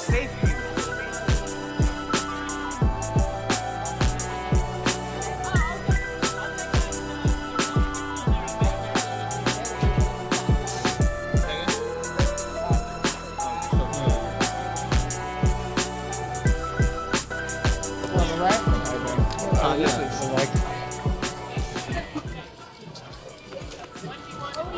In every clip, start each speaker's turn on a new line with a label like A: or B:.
A: safe haven.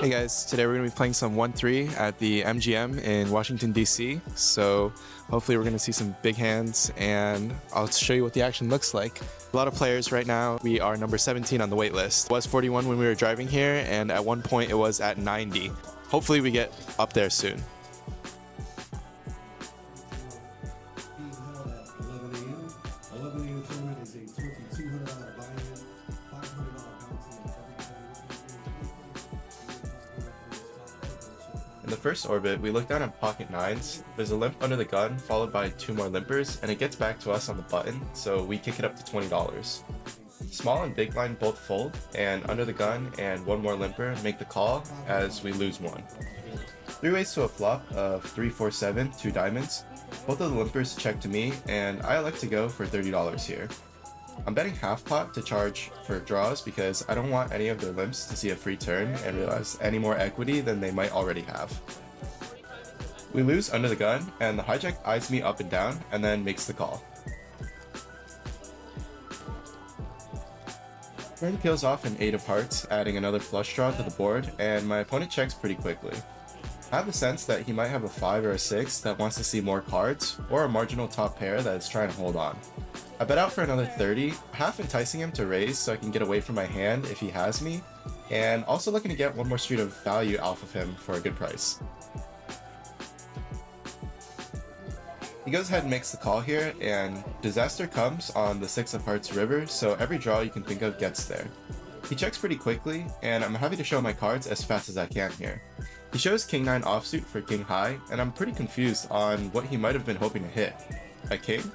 A: Hey guys, today we're going to be playing some 1-3 at the MGM in Washington, D.C. So hopefully we're going to see some big hands and I'll show you what the action looks like. A lot of players right now. We are number 17 on the wait list. It was 41 when we were driving here and at one point it was at 90. Hopefully we get up there soon. In the first orbit, we look down at pocket 9s, there's a limp under the gun followed by 2 more limpers, and it gets back to us on the button, so we kick it up to $20. Small and big blind both fold, and under the gun and 1 more limper make the call as we lose 1. 3 ways to a flop of 3, 4, 7, 2 diamonds. Both of the limpers check to me, and I elect to go for $30 here. I'm betting half pot to charge for draws because I don't want any of their limps to see a free turn and realize any more equity than they might already have. We lose under the gun, and the hijack eyes me up and down and then makes the call. Turn peels off an 8 of hearts, adding another flush draw to the board, and my opponent checks pretty quickly. I have the sense that he might have a 5 or a 6 that wants to see more cards, or a marginal top pair that is trying to hold on. I bet out for another 30, half enticing him to raise so I can get away from my hand if he has me, and also looking to get 1 more street of value off of him for a good price. He goes ahead and makes the call here, and disaster comes on the 6 of hearts river, so every draw you can think of gets there. He checks pretty quickly, and I'm happy to show my cards as fast as I can here. He shows king 9 offsuit for king high, and I'm pretty confused on what he might have been hoping to hit. A king?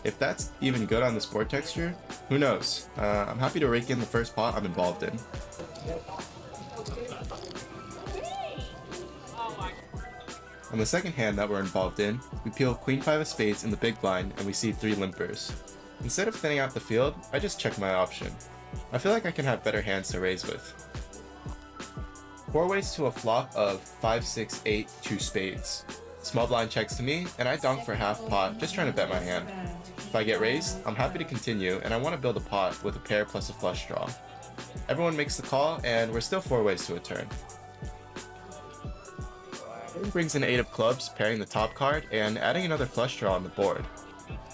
A: If that's even good on this board texture, who knows? I'm happy to rake in the first pot I'm involved in. On the second hand that we're involved in, we peel queen 5 of spades in the big blind and we see 3 limpers. Instead of thinning out the field, I just check my option. I feel like I can have better hands to raise with. 4 ways to a flop of 5, 6, 8, 2 spades. Small blind checks to me, and I donk for half pot, just trying to bet my hand. If I get raised, I'm happy to continue, and I want to build a pot with a pair plus a flush draw. Everyone makes the call, and we're still 4 ways to a turn. He brings in 8 of clubs, pairing the top card, and adding another flush draw on the board.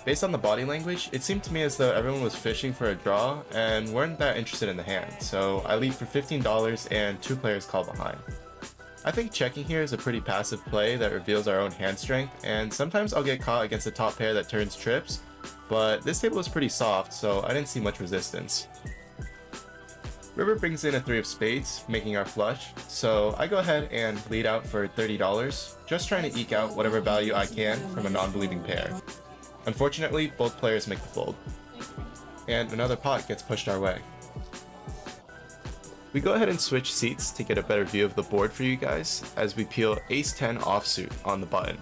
A: Based on the body language, it seemed to me as though everyone was fishing for a draw, and weren't that interested in the hand, so I lead for $15 and 2 players call behind. I think checking here is a pretty passive play that reveals our own hand strength, and sometimes I'll get caught against a top pair that turns trips, but this table was pretty soft, so I didn't see much resistance. River brings in a 3 of spades, making our flush, so I go ahead and lead out for $30, just trying to eke out whatever value I can from a non-believing pair. Unfortunately, both players make the fold, and another pot gets pushed our way. We go ahead and switch seats to get a better view of the board for you guys as we peel ace-10 offsuit on the button.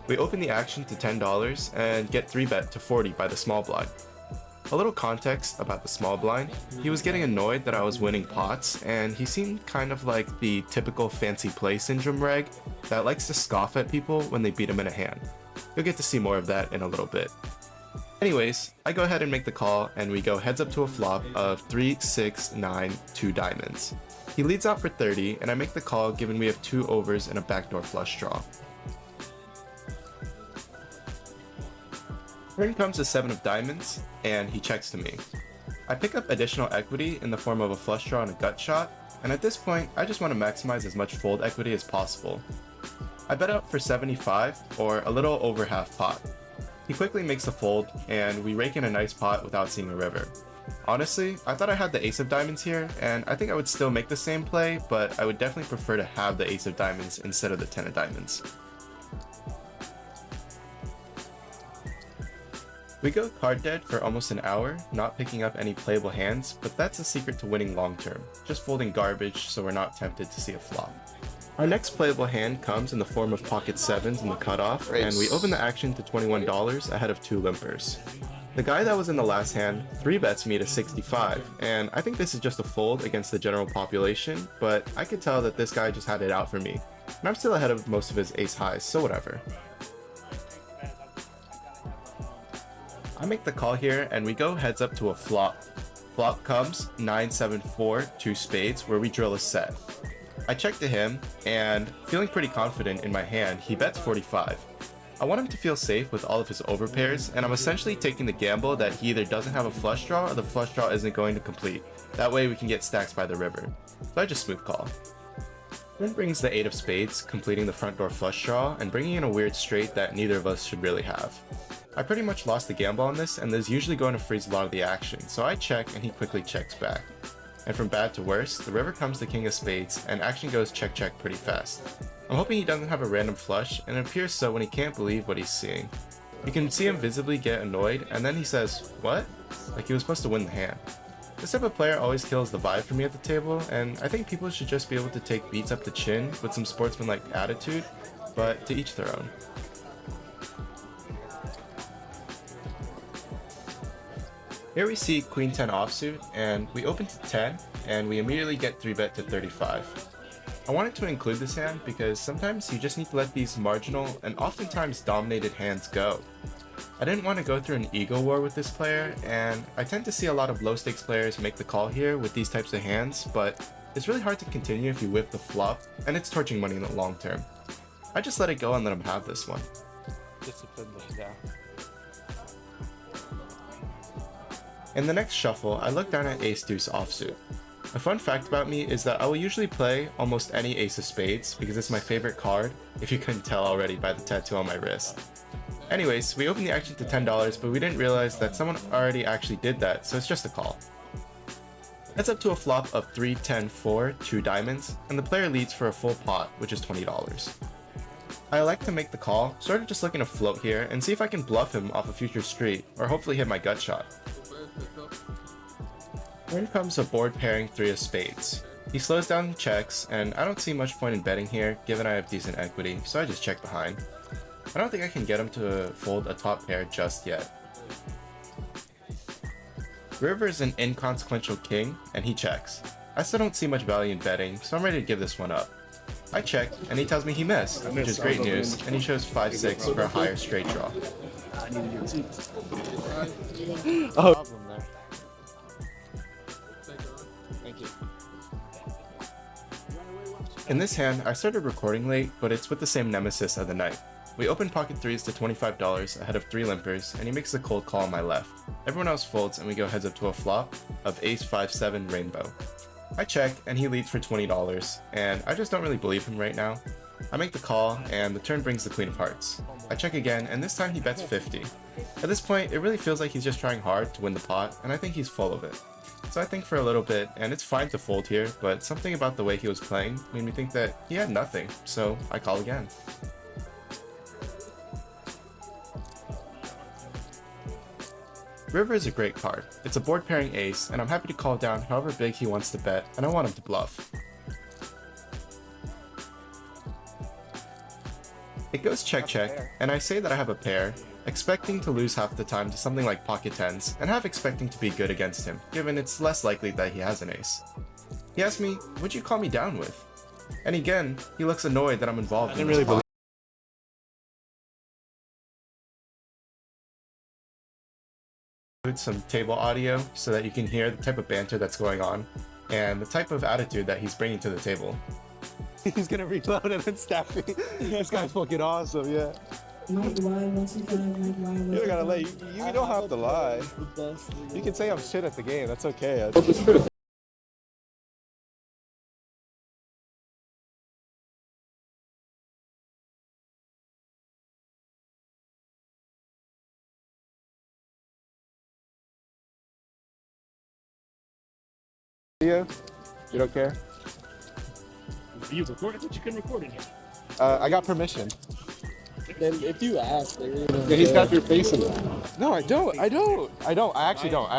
A: We open the action to $10 and get 3-bet to 40 by the small blind. A little context about the small blind, he was getting annoyed that I was winning pots, and he seemed kind of like the typical fancy play syndrome reg that likes to scoff at people when they beat him in a hand. You'll get to see more of that in a little bit. Anyways, I go ahead and make the call, and we go heads up to a flop of 3, 6, 9, 2 diamonds. He leads out for 30, and I make the call given we have 2 overs and a backdoor flush draw. Turn comes a 7 of diamonds, and he checks to me. I pick up additional equity in the form of a flush draw and a gut shot, and at this point, I just want to maximize as much fold equity as possible. I bet out for 75, or a little over half pot. He quickly makes a fold, and we rake in a nice pot without seeing a river. Honestly, I thought I had the ace of diamonds here, and I think I would still make the same play, but I would definitely prefer to have the ace of diamonds instead of the 10 of diamonds. We go card dead for almost an hour, not picking up any playable hands, but that's the secret to winning long term, just folding garbage so we're not tempted to see a flop. Our next playable hand comes in the form of pocket sevens in the cutoff, and we open the action to $21 ahead of 2 limpers. The guy that was in the last hand 3-bets me to 65, and I think this is just a fold against the general population, but I could tell that this guy just had it out for me, and I'm still ahead of most of his ace highs, so whatever. I make the call here, and we go heads up to a flop. Flop comes 9-7-4, 2 spades, where we drill a set. I check to him, and feeling pretty confident in my hand, he bets 45. I want him to feel safe with all of his overpairs, and I'm essentially taking the gamble that he either doesn't have a flush draw or the flush draw isn't going to complete. That way we can get stacks by the river. So I just smooth call. Then brings the 8 of spades, completing the front door flush draw, and bringing in a weird straight that neither of us should really have. I pretty much lost the gamble on this, and there's usually going to freeze a lot of the action, so I check and he quickly checks back. And from bad to worse, the river comes to king of spades, and action goes check check pretty fast. I'm hoping he doesn't have a random flush, and it appears so when he can't believe what he's seeing. You can see him visibly get annoyed, and then he says, "What?" Like he was supposed to win the hand. This type of player always kills the vibe for me at the table, and I think people should just be able to take beats up the chin with some sportsmanlike attitude, but to each their own. Here we see queen 10 offsuit, and we open to 10, and we immediately get 3-bet to 35. I wanted to include this hand because sometimes you just need to let these marginal and oftentimes dominated hands go. I didn't want to go through an ego war with this player, and I tend to see a lot of low stakes players make the call here with these types of hands, but it's really hard to continue if you whiff the flop, and it's torching money in the long term. I just let it go and let him have this one.
B: Discipline them down.
A: In the next shuffle, I look down at ace-deuce offsuit. A fun fact about me is that I will usually play almost any ace of spades because it's my favorite card, if you couldn't tell already by the tattoo on my wrist. Anyways, we opened the action to $10, but we didn't realize that someone already actually did that, so it's just a call. That's up to a flop of 3-10-4, 2 diamonds, and the player leads for a full pot, which is $20. I elect to make the call, sort of just looking to float here and see if I can bluff him off a future street, or hopefully hit my gut shot. Then comes a board pairing 3 of spades. He slows down and checks, and I don't see much point in betting here, given I have decent equity, so I just check behind. I don't think I can get him to fold a top pair just yet. River is an inconsequential king, and he checks. I still don't see much value in betting, so I'm ready to give this one up. I check, and he tells me he missed, which is great news, and he shows 5-6 for a higher straight draw.
B: Oh. Thank you.
A: In this hand, I started recording late, but it's with the same nemesis of the night. We open pocket 3s to $25 ahead of 3 limpers, and he makes a cold call on my left. Everyone else folds, and we go heads up to a flop of ace 5-7 rainbow. I check, and he leads for $20, and I just don't really believe him right now. I make the call, and the turn brings the queen of hearts. I check again, and this time he bets 50. At this point, it really feels like he's just trying hard to win the pot, and I think he's full of it. So I think for a little bit, and it's fine to fold here, but something about the way he was playing made me think that he had nothing, so I call again. River is a great card. It's a board pairing ace, and I'm happy to call down however big he wants to bet, and I want him to bluff. It goes check check, and I say that I have a pair, expecting to lose half the time to something like pocket 10s, and half expecting to be good against him, given it's less likely that he has an ace. He asks me, "What'd you call me down with?" And again, he looks annoyed that I'm involved in this pot. Some table audio so that you can hear the type of banter that's going on and the type of attitude that he's bringing to the table.
B: He's gonna reload and then stab me. This guy's fucking awesome, yeah. You don't gotta lie. You don't have to lie. You can say I'm shit at the game. That's okay. You don't care?
C: You recorded, but you can record it here.
B: I got permission.
C: Then if you ask, they're gonna
B: Yeah, he's got your face in that. No, I don't. I actually don't.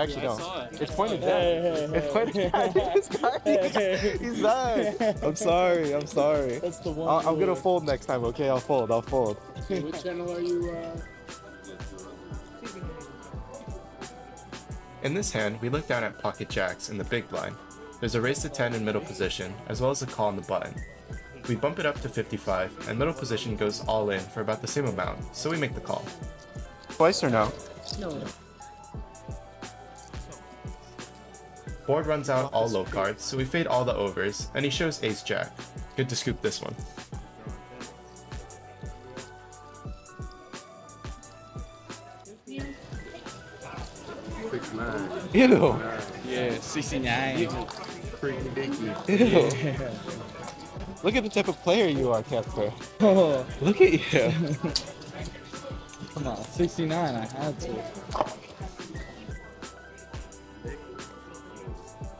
B: It's pointed down. It's pointed down. This guy, he's bad. I'm sorry.
C: That's the one.
B: I'm gonna fold next time, okay? I'll fold.
C: Which channel are you?
A: In this hand, we look down at pocket jacks in the big blind. There's a raise to 10 in middle position, as well as a call on the button. We bump it up to 55, and middle position goes all in for about the same amount, so we make the call. Twice or no?
C: No.
A: Board runs out all low cards, so we fade all the overs, and he shows ace jack. Good to scoop this one.
B: Ew.
C: Yeah, 69.
B: Freaking dicky. Ew. Look at the type of player you are, Casper.
C: Oh,
B: Look at you.
C: come on, 69. I had to.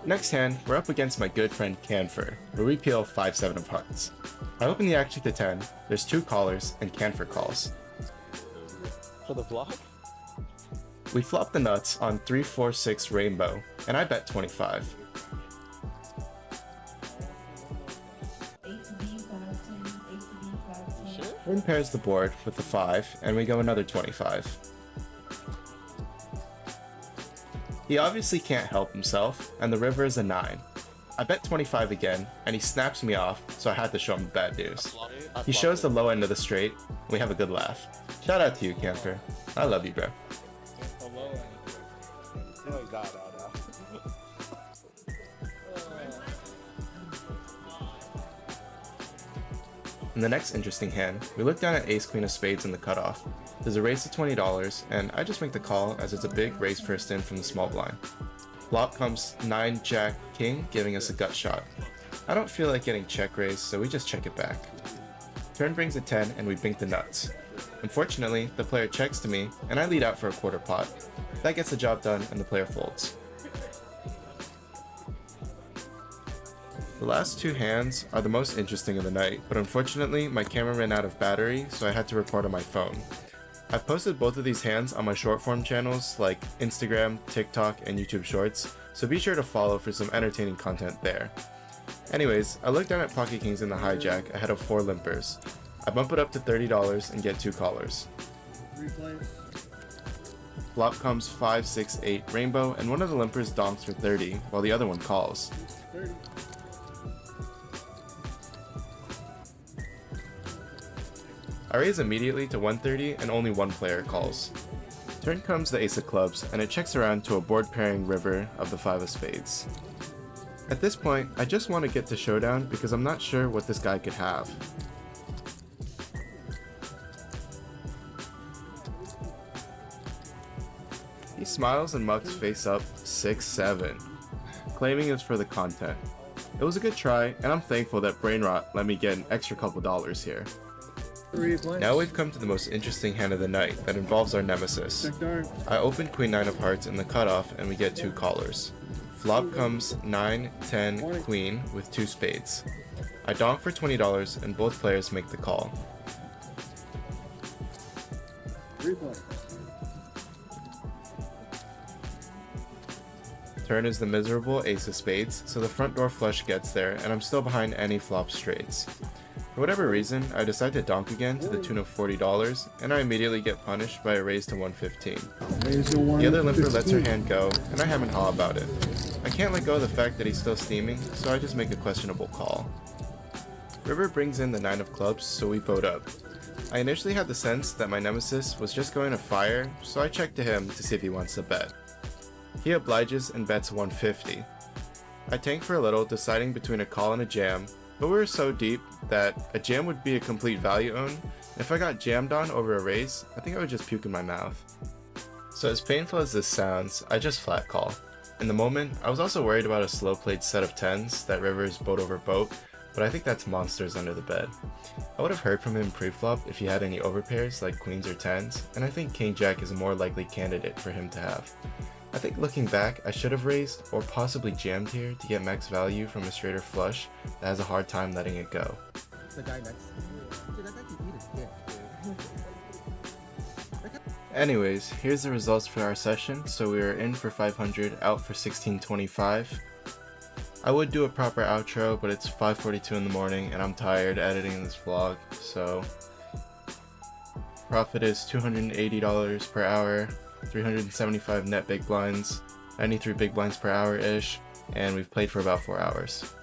A: Next hand, we're up against my good friend Canfer, where we peel 5-7 of hearts. I open the action to 10, there's 2 callers, and Canfer calls.
B: For the vlog?
A: We flop the nuts on 3-4-6 rainbow, and I bet 25. Turn pairs the board with the 5, and we go another 25. He obviously can't help himself, and the river is a 9. I bet 25 again, and he snaps me off, so I had to show him the bad news. He shows the low end of the straight, and we have a good laugh. Shout out to you, Canfer. I love you, bro. In the next interesting hand, we look down at ace queen of spades in the cutoff. There's a raise to $20, and I just make the call as it's a big raise first in from the small blind. Flop comes 9 jack king, giving us a gut shot. I don't feel like getting check raised, so we just check it back. Turn brings a 10 and we bink the nuts. Unfortunately, the player checks to me, and I lead out for a quarter pot. That gets the job done and the player folds. The last 2 hands are the most interesting of the night, but unfortunately my camera ran out of battery, so I had to record on my phone. I've posted both of these hands on my short form channels like Instagram, TikTok, and YouTube Shorts, so be sure to follow for some entertaining content there. Anyways, I look down at pocket kings in the hijack ahead of 4 limpers. I bump it up to $30 and get 2 callers. Flop comes 5, 6, 8 rainbow, and one of the limpers donks for 30, while the other one calls. I raise immediately to 130 and only one player calls. Turn comes the ace of clubs, and it checks around to a board pairing river of the 5 of spades. At this point, I just want to get to showdown because I'm not sure what this guy could have. He smiles and mucks face up 6-7, claiming it's for the content. It was a good try, and I'm thankful that Brain Rot let me get an extra couple dollars here. Now we've come to the most interesting hand of the night that involves our nemesis. I open queen 9 of hearts in the cutoff and we get 2 callers. Flop comes 9, 10, queen with 2 spades. I donk for $20 and both players make the call. Turn is the miserable ace of spades, so the front door flush gets there and I'm still behind any flop straights. For whatever reason, I decide to donk again to the tune of $40, and I immediately get punished by a raise to $115. The other limper lets her hand go, and I hem and haw about it. I can't let go of the fact that he's still steaming, so I just make a questionable call. River brings in the 9 of clubs, so we boat up. I initially had the sense that my nemesis was just going to fire, so I check to him to see if he wants to bet. He obliges and bets $150. I tank for a little, deciding between a call and a jam, but we were so deep that a jam would be a complete value own. If I got jammed on over a raise, I think I would just puke in my mouth. So as painful as this sounds, I just flat call. In the moment, I was also worried about a slow played set of 10s that River's boat over boat, but I think that's monsters under the bed. I would have heard from him pre-flop if he had any overpairs like queens or 10s, and I think King Jack is a more likely candidate for him to have. I think looking back, I should have raised or possibly jammed here to get max value from a straighter flush that has a hard time letting it go.
B: The guy next to me. Dude, that guy can eat his dick, dude.
A: Anyways, here's the results for our session. So we were in for 500, out for 1625. I would do a proper outro, but it's 5:42 in the morning and I'm tired editing this vlog, so profit is $280 per hour, 375 net big blinds, 93 big blinds per hour ish, and we've played for about 4 hours.